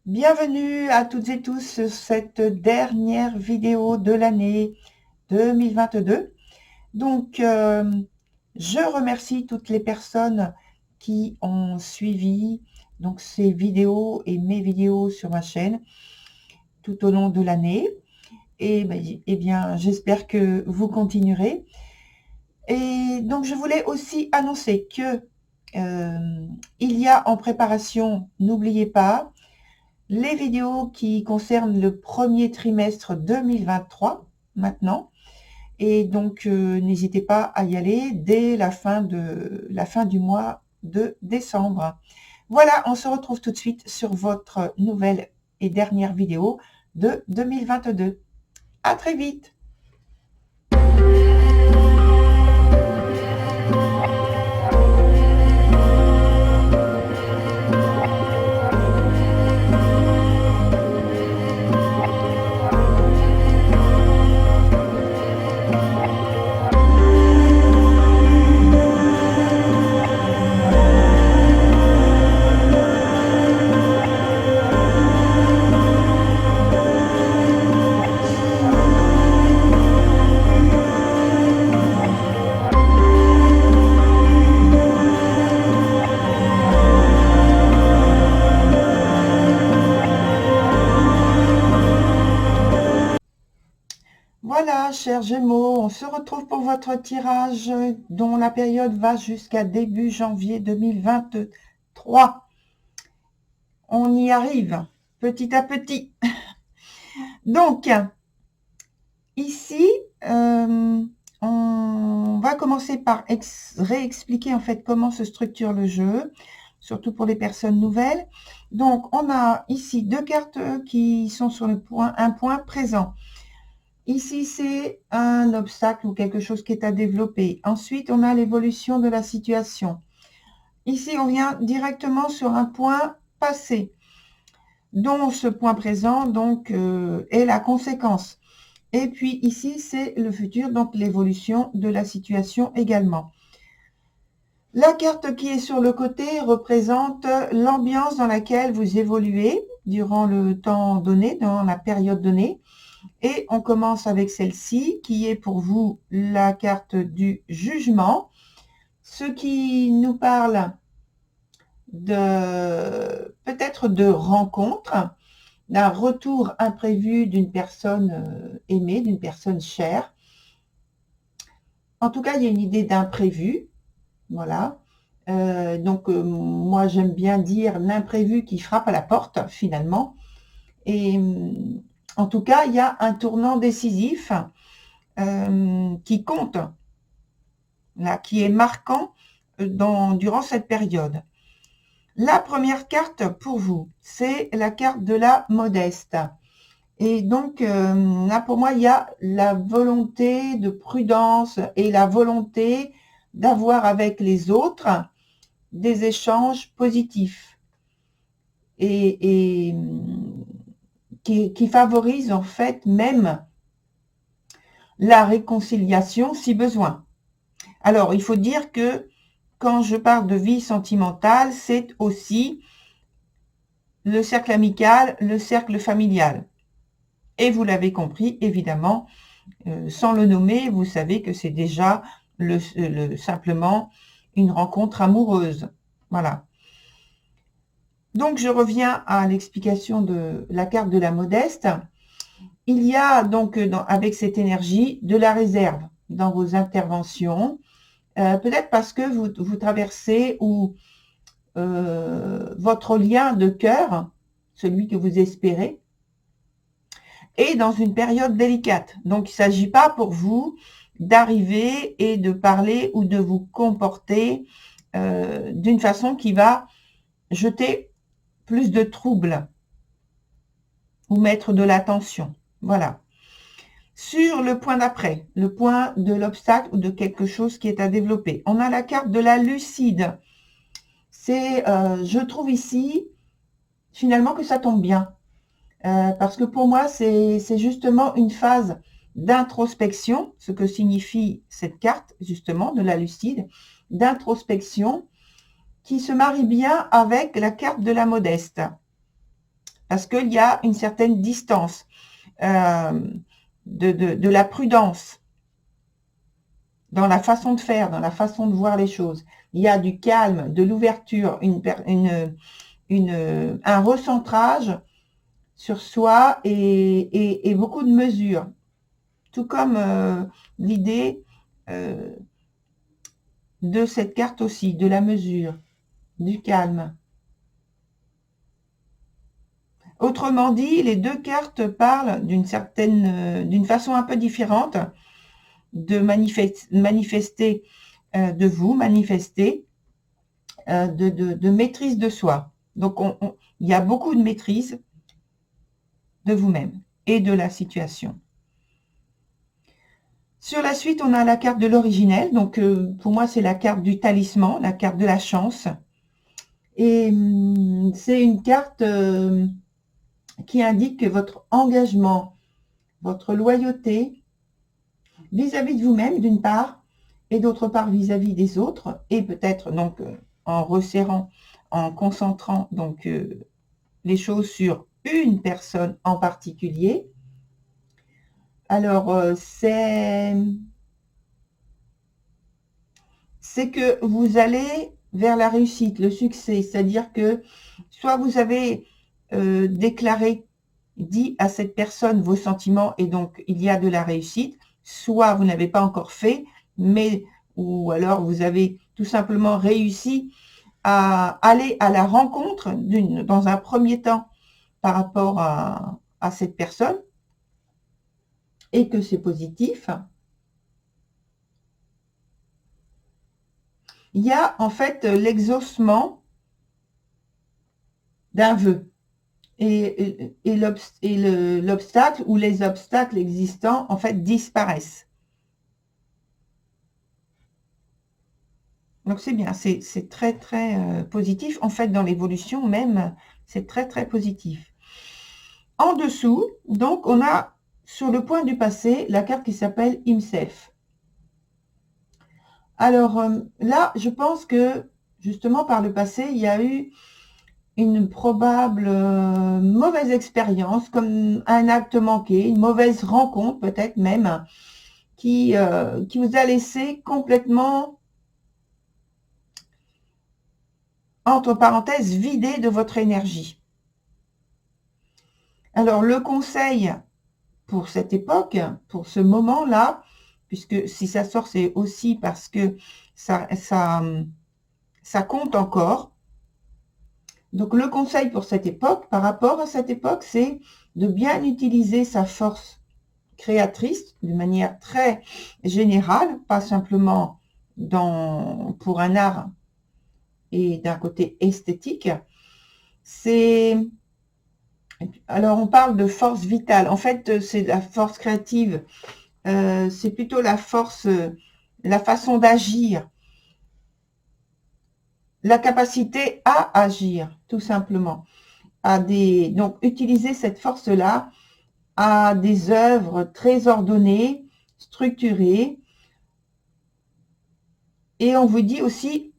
Bienvenue à toutes et tous sur cette dernière vidéo de l'année 2022. Donc, je remercie toutes les personnes qui ont suivi donc ces vidéos et mes vidéos sur ma chaîne tout au long de l'année. Eh bien, j'espère que vous continuerez. Et donc, je voulais aussi annoncer que il y a en préparation, n'oubliez pas, les vidéos qui concernent le premier trimestre 2023 maintenant. Et donc, n'hésitez pas à y aller dès la fin du mois de décembre. Voilà, on se retrouve tout de suite sur votre nouvelle et dernière vidéo de 2022. À très vite! Voilà, chers Gémeaux, on se retrouve pour votre tirage dont la période va jusqu'à début janvier 2023. On y arrive petit à petit. Donc, ici, on va commencer par réexpliquer en fait comment se structure le jeu, surtout pour les personnes nouvelles. Donc, on a ici deux cartes qui sont sur un point présent. Ici, c'est un obstacle ou quelque chose qui est à développer. Ensuite, on a l'évolution de la situation. Ici, on vient directement sur un point passé, dont ce point présent donc est la conséquence. Et puis ici, c'est le futur, donc l'évolution de la situation également. La carte qui est sur le côté représente l'ambiance dans laquelle vous évoluez durant le temps donné, dans la période donnée. Et on commence avec celle-ci, qui est pour vous la carte du jugement, ce qui nous parle de peut-être de rencontre, d'un retour imprévu d'une personne aimée, d'une personne chère. En tout cas, il y a une idée d'imprévu, voilà. Moi, j'aime bien dire l'imprévu qui frappe à la porte, finalement. Et en tout cas, il y a un tournant décisif qui compte, là, qui est marquant durant cette période. La première carte pour vous, c'est la carte de la modeste. Et donc, là, pour moi, il y a la volonté de prudence et la volonté d'avoir avec les autres des échanges positifs et qui favorisent en fait même la réconciliation si besoin. Alors, il faut dire que quand je parle de vie sentimentale, c'est aussi le cercle amical, le cercle familial. Et vous l'avez compris, évidemment, sans le nommer, vous savez que c'est déjà simplement une rencontre amoureuse. Voilà. Donc, je reviens à l'explication de la carte de la modeste. Il y a donc, avec cette énergie, de la réserve dans vos interventions. Peut-être parce que vous traversez ou votre lien de cœur, celui que vous espérez, est dans une période délicate. Donc, il ne s'agit pas pour vous d'arriver et de parler ou de vous comporter d'une façon qui va jeter plus de troubles ou mettre de la tension. Voilà. Sur le point d'après, le point de l'obstacle ou de quelque chose qui est à développer, on a la carte de la lucide. C'est, je trouve ici, finalement, que ça tombe bien. Parce que pour moi, c'est justement une phase d'introspection, ce que signifie cette carte, justement, de la lucide, d'introspection, qui se marie bien avec la carte de la modeste. parce qu'il y a une certaine distance, de la prudence dans la façon de faire, dans la façon de voir les choses. Il y a du calme, de l'ouverture, un recentrage sur soi et beaucoup de mesures. Tout comme l'idée de cette carte aussi, de la mesure, du calme. Autrement dit, les deux cartes parlent d'une façon un peu différente de manifester de vous, manifester de maîtrise de soi. Donc, il y a beaucoup de maîtrise de vous-même et de la situation. Sur la suite, on a la carte de l'originel. Donc, pour moi, c'est la carte du talisman, la carte de la chance. Et c'est une carte qui indique que votre engagement, votre loyauté vis-à-vis de vous-même, d'une part, et d'autre part vis-à-vis des autres, et peut-être donc en resserrant, en concentrant donc les choses sur une personne en particulier. Alors, c'est que vous allez vers la réussite, le succès, c'est-à-dire que soit vous avez dit à cette personne vos sentiments et donc il y a de la réussite, soit vous n'avez pas encore fait, ou alors vous avez tout simplement réussi à aller à la rencontre dans un premier temps par rapport à cette personne et que c'est positif. Il y a en fait l'exaucement d'un vœu et l'obstacle ou les obstacles existants en fait disparaissent. Donc c'est bien, c'est très très positif. En fait, dans l'évolution même, c'est très très positif. En dessous, donc, on a sur le point du passé la carte qui s'appelle Himself. Alors là, je pense que justement par le passé, il y a eu une probable mauvaise expérience, comme un acte manqué, une mauvaise rencontre peut-être même, qui vous a laissé complètement, entre parenthèses, vidé de votre énergie. Alors le conseil pour cette époque, pour ce moment-là, puisque si ça sort, c'est aussi parce que ça compte encore. Donc le conseil pour cette époque, par rapport à cette époque, c'est de bien utiliser sa force créatrice d'une manière très générale, pas simplement pour un art et d'un côté esthétique. Alors on parle de force vitale. En fait, c'est la force créative. C'est plutôt la force, la façon d'agir, la capacité à agir, tout simplement. Donc, utiliser cette force-là à des œuvres très ordonnées, structurées. Et on vous dit aussi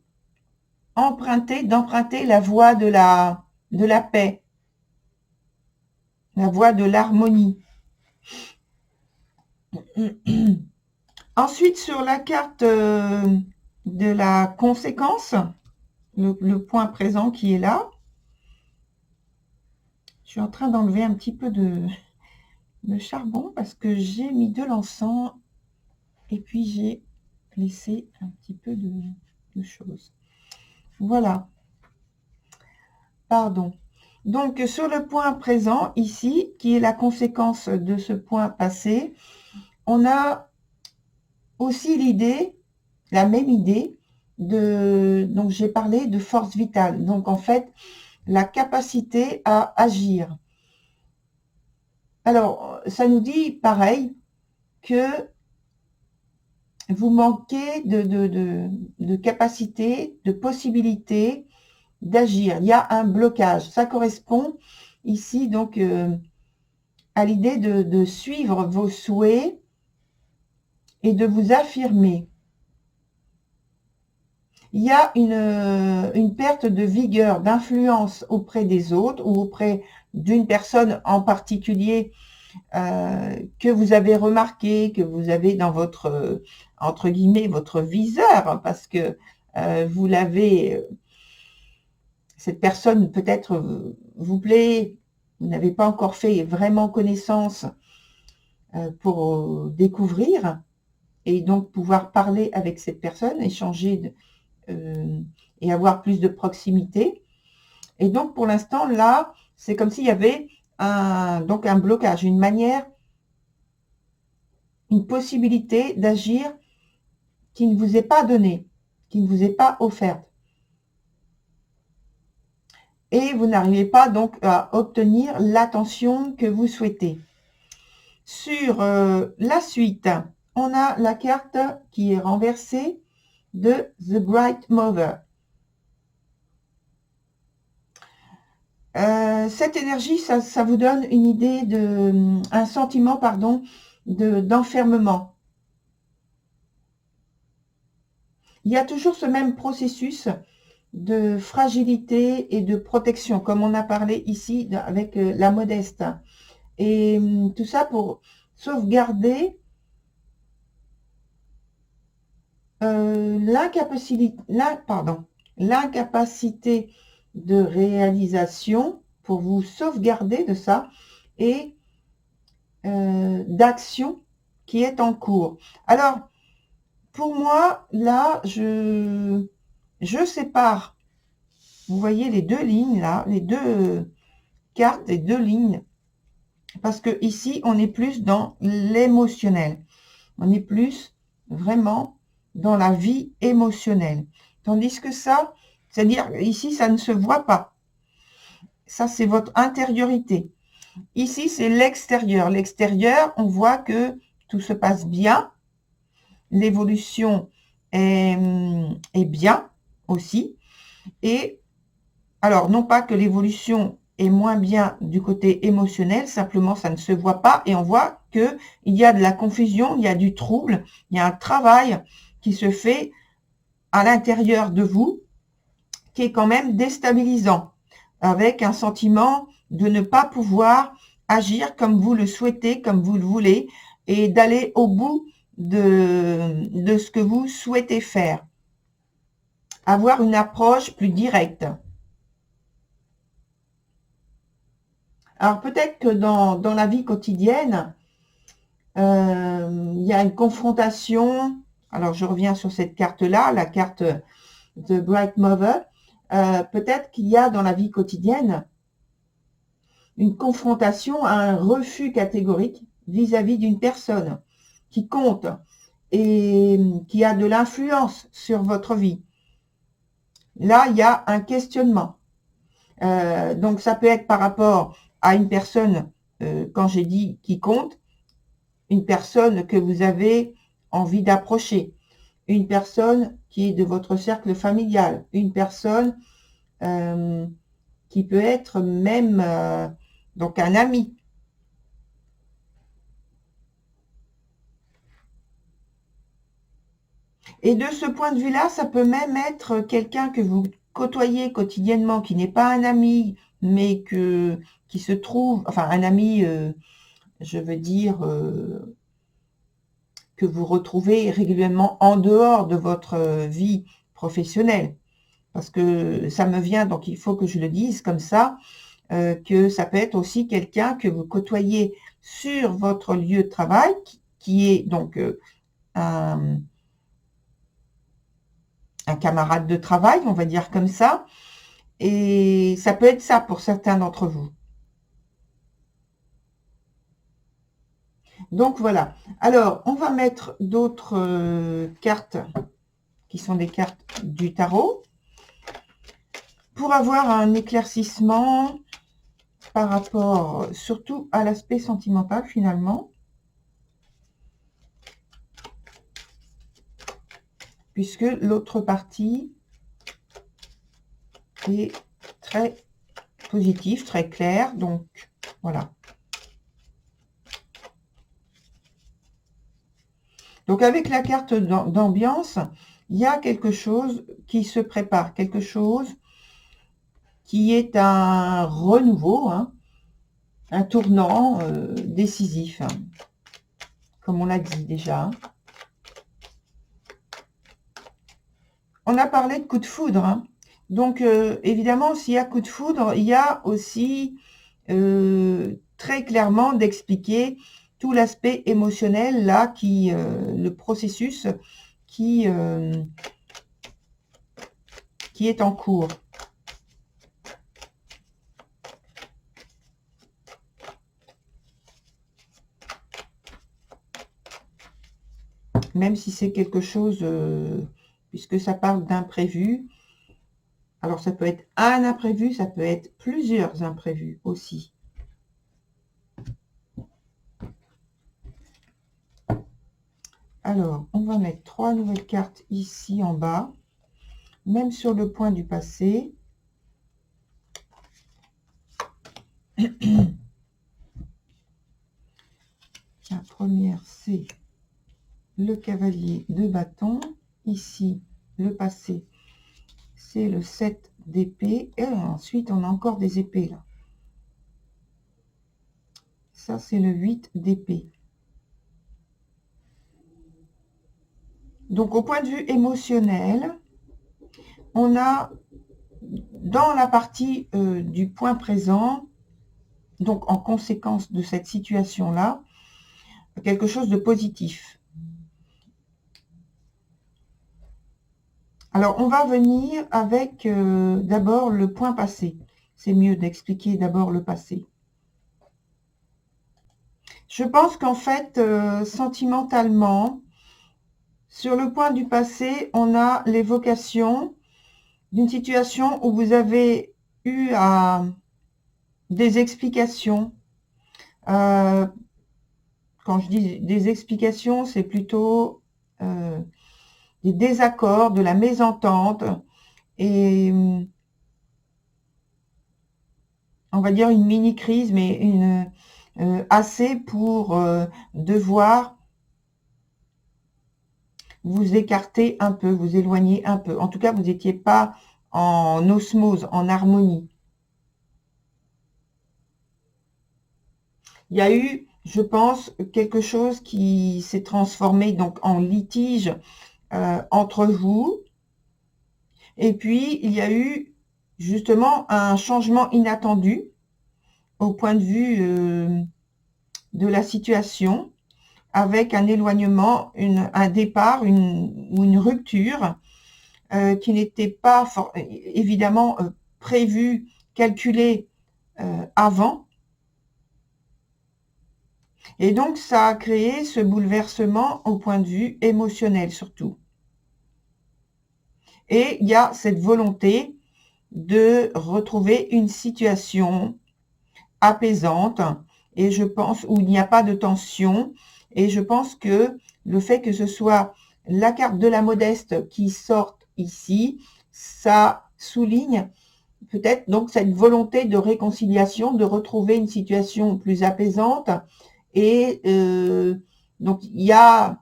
d'emprunter la voie de la paix, la voie de l'harmonie. Ensuite, sur la carte de la conséquence, le point présent qui est là, je suis en train d'enlever un petit peu de charbon parce que j'ai mis de l'encens et puis j'ai laissé un petit peu de choses. Voilà. Pardon. Donc, sur le point présent, ici, qui est la conséquence de ce point passé, on a aussi l'idée, la même idée, donc j'ai parlé de force vitale. Donc, en fait, la capacité à agir. Alors, ça nous dit pareil que vous manquez de capacité, de possibilité d'agir. Il y a un blocage. Ça correspond ici donc à l'idée de suivre vos souhaits et de vous affirmer. Il y a une perte de vigueur, d'influence auprès des autres ou auprès d'une personne en particulier que vous avez remarqué, que vous avez dans votre, entre guillemets, votre viseur, parce que vous l'avez, cette personne peut-être vous plaît, vous n'avez pas encore fait vraiment connaissance pour découvrir, et donc pouvoir parler avec cette personne, échanger et avoir plus de proximité. Et donc pour l'instant, là, c'est comme s'il y avait donc un blocage, une manière, une possibilité d'agir qui ne vous est pas donnée, qui ne vous est pas offerte. Et vous n'arrivez pas donc à obtenir l'attention que vous souhaitez. Sur la suite, on a la carte qui est renversée de The Bright Mother. Cette énergie, ça vous donne une idée un sentiment, pardon, d'enfermement. Il y a toujours ce même processus de fragilité et de protection, comme on a parlé ici avec la modeste. Et tout ça pour sauvegarder l'incapacité de réalisation, pour vous sauvegarder de ça, et d'action qui est en cours. Alors, pour moi, là, je sépare, vous voyez les deux lignes là, les deux cartes, les deux lignes, parce que ici, on est plus dans l'émotionnel. On est plus vraiment dans la vie émotionnelle. Tandis que ça, c'est-à-dire ici, ça ne se voit pas. Ça, c'est votre intériorité. Ici, c'est l'extérieur. L'extérieur, on voit que tout se passe bien. L'évolution est bien aussi. Et alors, non pas que l'évolution est moins bien du côté émotionnel, simplement ça ne se voit pas et on voit qu'il y a de la confusion, il y a du trouble, il y a un travail qui se fait à l'intérieur de vous qui est quand même déstabilisant, avec un sentiment de ne pas pouvoir agir comme vous le souhaitez, comme vous le voulez, et d'aller au bout de ce que vous souhaitez faire. Avoir une approche plus directe. Alors peut-être que dans la vie quotidienne, il y a une confrontation. Alors je reviens sur cette carte-là, la carte de Bright Mother. Peut-être qu'il y a dans la vie quotidienne une confrontation, un refus catégorique vis-à-vis d'une personne qui compte et qui a de l'influence sur votre vie. Là, il y a un questionnement. Donc ça peut être par rapport à une personne, quand j'ai dit qui compte, une personne que vous avez envie d'approcher, une personne qui est de votre cercle familial, une personne qui peut être même donc un ami. Et de ce point de vue-là, ça peut même être quelqu'un que vous côtoyez quotidiennement, qui n'est pas un ami, mais qui se trouve, enfin un ami, je veux dire, que vous retrouvez régulièrement en dehors de votre vie professionnelle. Parce que ça me vient, donc il faut que je le dise comme ça, que ça peut être aussi quelqu'un que vous côtoyez sur votre lieu de travail, qui est donc un camarade de travail, on va dire comme ça. Et ça peut être ça pour certains d'entre vous. Donc voilà. Alors, on va mettre d'autres cartes qui sont des cartes du tarot pour avoir un éclaircissement par rapport surtout à l'aspect sentimental finalement. Puisque l'autre partie est très positive, très claire. Donc, voilà. Donc, avec la carte d'ambiance, il y a quelque chose qui se prépare, quelque chose qui est un renouveau, hein, un tournant décisif, hein, comme on l'a dit déjà. Hein. On a parlé de coup de foudre. Hein. Donc, évidemment, s'il y a coup de foudre, il y a aussi très clairement d'expliquer tout l'aspect émotionnel, là, qui le processus qui est en cours. Même si c'est quelque chose, puisque ça parle d'imprévu, alors ça peut être un imprévu, ça peut être plusieurs imprévus aussi. Alors, on va mettre 3 nouvelles cartes ici en bas, même sur le point du passé. La première, c'est le cavalier de bâton. Ici, le passé, c'est le 7 d'épée. Et ensuite, on a encore des épées là. Ça, c'est le 8 d'épée. Donc, au point de vue émotionnel, on a dans la partie du point présent, donc en conséquence de cette situation-là, quelque chose de positif. Alors, on va venir avec d'abord le point passé. C'est mieux d'expliquer d'abord le passé. Je pense qu'en fait, sentimentalement, sur le point du passé, on a l'évocation d'une situation où vous avez eu des explications. Quand je dis des explications, c'est plutôt des désaccords, de la mésentente et on va dire une mini-crise, mais assez pour devoir vous écarter un peu, vous éloigner un peu. En tout cas, vous n'étiez pas en osmose, en harmonie. Il y a eu, je pense, quelque chose qui s'est transformé donc en litige entre vous. Et puis, il y a eu justement un changement inattendu au point de vue de la situation, avec un éloignement, un départ, ou une rupture qui n'était pas évidemment prévue, calculée avant. Et donc, ça a créé ce bouleversement au point de vue émotionnel surtout. Et il y a cette volonté de retrouver une situation apaisante, et je pense, où il n'y a pas de tension. Et je pense que le fait que ce soit la carte de la modeste qui sorte ici, ça souligne peut-être donc cette volonté de réconciliation, de retrouver une situation plus apaisante. Et donc, il y a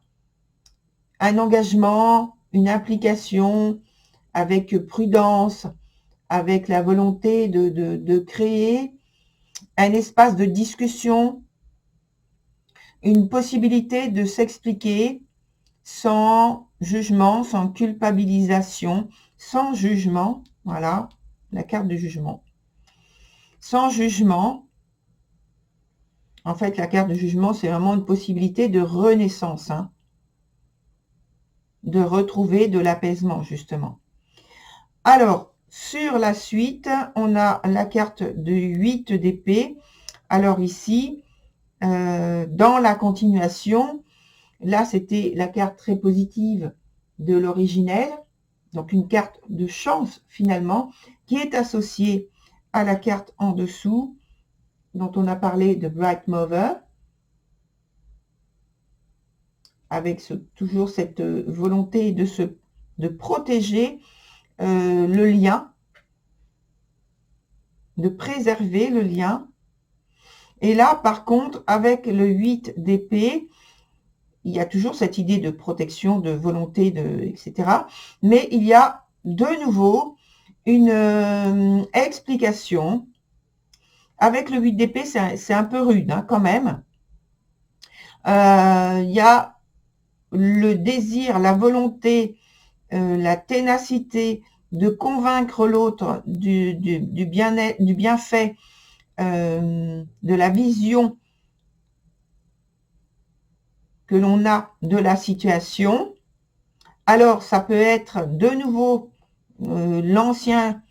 un engagement, une implication avec prudence, avec la volonté de créer un espace de discussion, une possibilité de s'expliquer sans jugement, sans culpabilisation, sans jugement. Voilà, la carte du jugement. Sans jugement. En fait, la carte de jugement, c'est vraiment une possibilité de renaissance, hein, de retrouver de l'apaisement, justement. Alors, sur la suite, on a la carte de 8 d'épée. Alors ici, dans la continuation, là, c'était la carte très positive de l'originel, donc une carte de chance, finalement, qui est associée à la carte en dessous, dont on a parlé de Bright Mother, avec toujours cette volonté de protéger le lien, de préserver le lien. Et là, par contre, avec le 8 d'épée, il y a toujours cette idée de protection, de volonté, etc. Mais il y a de nouveau une explication avec le 8 d'épée, c'est un peu rude hein, quand même. Il y a le désir, la volonté, la ténacité de convaincre l'autre du bien-être, du bienfait, de la vision que l'on a de la situation. Alors, ça peut être de nouveau l'ancien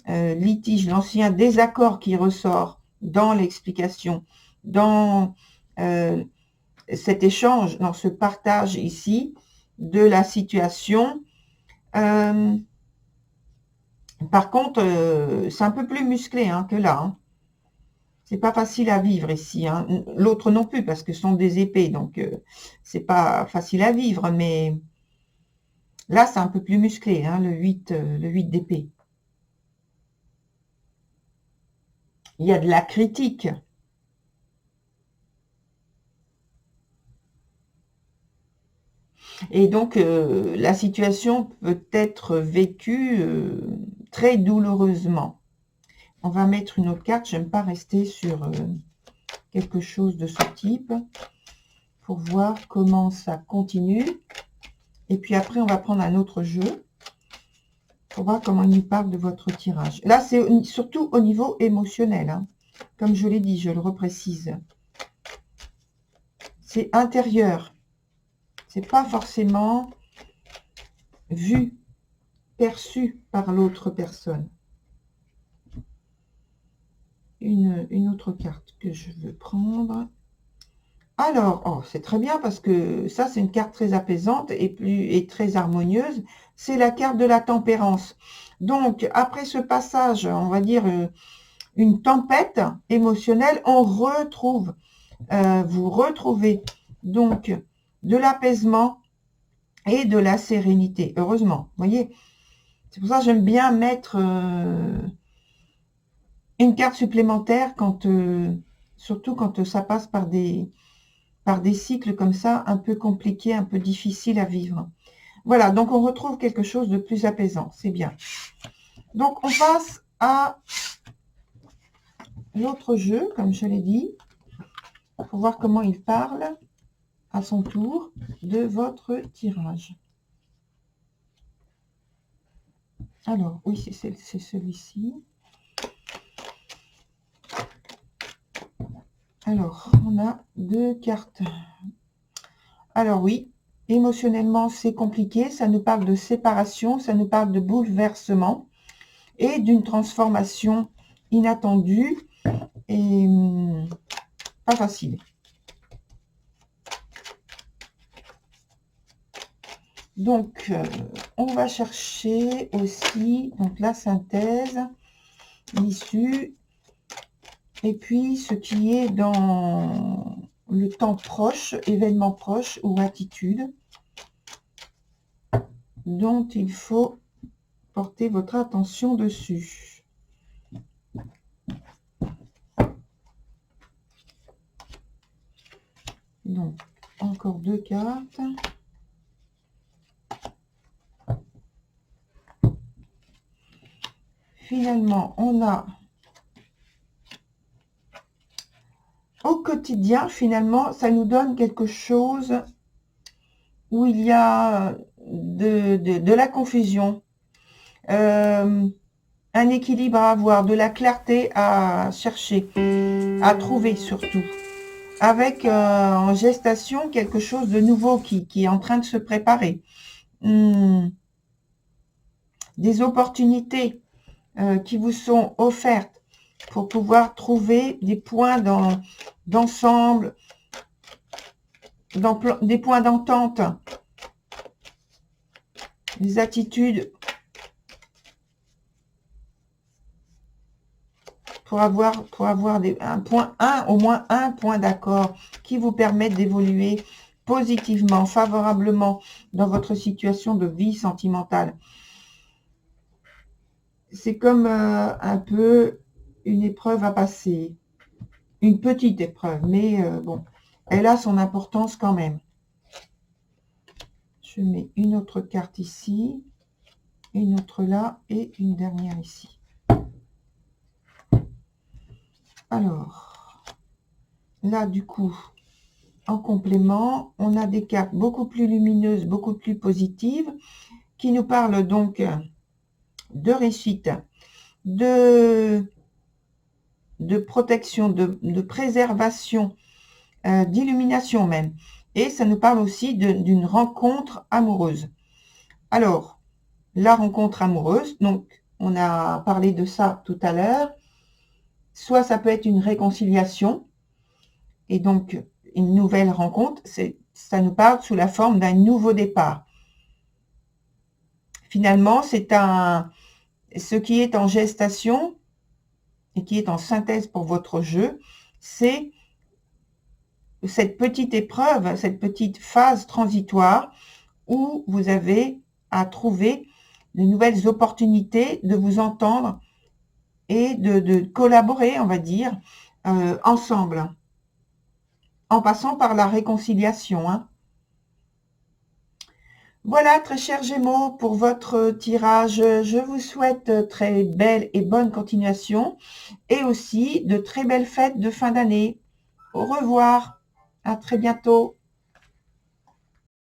litige, l'ancien désaccord qui ressort dans l'explication, dans cet échange, dans ce partage ici de la situation. Par contre, c'est un peu plus musclé hein, que là. Hein. C'est pas facile à vivre ici. Hein. L'autre non plus, parce que ce sont des épées, donc c'est pas facile à vivre, mais là, c'est un peu plus musclé, hein, le 8 d'épée. Il y a de la critique. Et donc, la situation peut être vécue très douloureusement. On va mettre une autre carte. J'aime pas rester sur quelque chose de ce type pour voir comment ça continue. Et puis après, on va prendre un autre jeu pour voir comment il nous parle de votre tirage. Là, c'est surtout au niveau émotionnel. Hein. Comme je l'ai dit, je le reprécise. C'est intérieur. C'est pas forcément vu, perçu par l'autre personne. Une autre carte que je veux prendre. Alors, oh, c'est très bien parce que ça, c'est une carte très apaisante et très harmonieuse. C'est la carte de la tempérance. Donc, après ce passage, on va dire une tempête émotionnelle, on retrouve, vous retrouvez donc de l'apaisement et de la sérénité. Heureusement, vous voyez. C'est pour ça que j'aime bien mettre une carte supplémentaire quand, surtout quand ça passe par des cycles comme ça, un peu compliqués, un peu difficiles à vivre. Voilà, donc on retrouve quelque chose de plus apaisant, c'est bien. Donc on passe à l'autre jeu, comme je l'ai dit, pour voir comment il parle à son tour de votre tirage. Alors, oui, c'est celui-ci. Alors, on a deux cartes. Alors oui, émotionnellement, c'est compliqué. Ça nous parle de séparation, ça nous parle de bouleversement et d'une transformation inattendue et pas facile. Donc, on va chercher aussi donc la synthèse, l'issue, et puis ce qui est dans le temps proche, événement proche ou attitude, dont il faut porter votre attention dessus. Donc, encore deux cartes. Finalement, on a au quotidien, finalement, ça nous donne quelque chose où il y a de la confusion, un équilibre à avoir, de la clarté à chercher, à trouver surtout. Avec en gestation quelque chose de nouveau qui est en train de se préparer. Des opportunités qui vous sont offertes pour pouvoir trouver des points d'ensemble, des points d'entente, des attitudes pour avoir au moins un point d'accord qui vous permettent d'évoluer positivement, favorablement dans votre situation de vie sentimentale. C'est comme un peu une épreuve à passer, une petite épreuve, mais bon, elle a son importance quand même. Je mets une autre carte ici, une autre là et une dernière ici. Alors, là, du coup, en complément, on a des cartes beaucoup plus lumineuses, beaucoup plus positives, qui nous parlent donc de réussite, de protection, de préservation, d'illumination même. Et ça nous parle aussi d'une rencontre amoureuse. Alors, la rencontre amoureuse, donc on a parlé de ça tout à l'heure, soit ça peut être une réconciliation, et donc une nouvelle rencontre, ça nous parle sous la forme d'un nouveau départ. Finalement, ce qui est en gestation et qui est en synthèse pour votre jeu, c'est cette petite épreuve, cette petite phase transitoire où vous avez à trouver de nouvelles opportunités de vous entendre et de collaborer, on va dire, ensemble, en passant par la réconciliation. Hein. Voilà, très chers Gémeaux, pour votre tirage. Je vous souhaite très belle et bonne continuation et aussi de très belles fêtes de fin d'année. Au revoir, à très bientôt.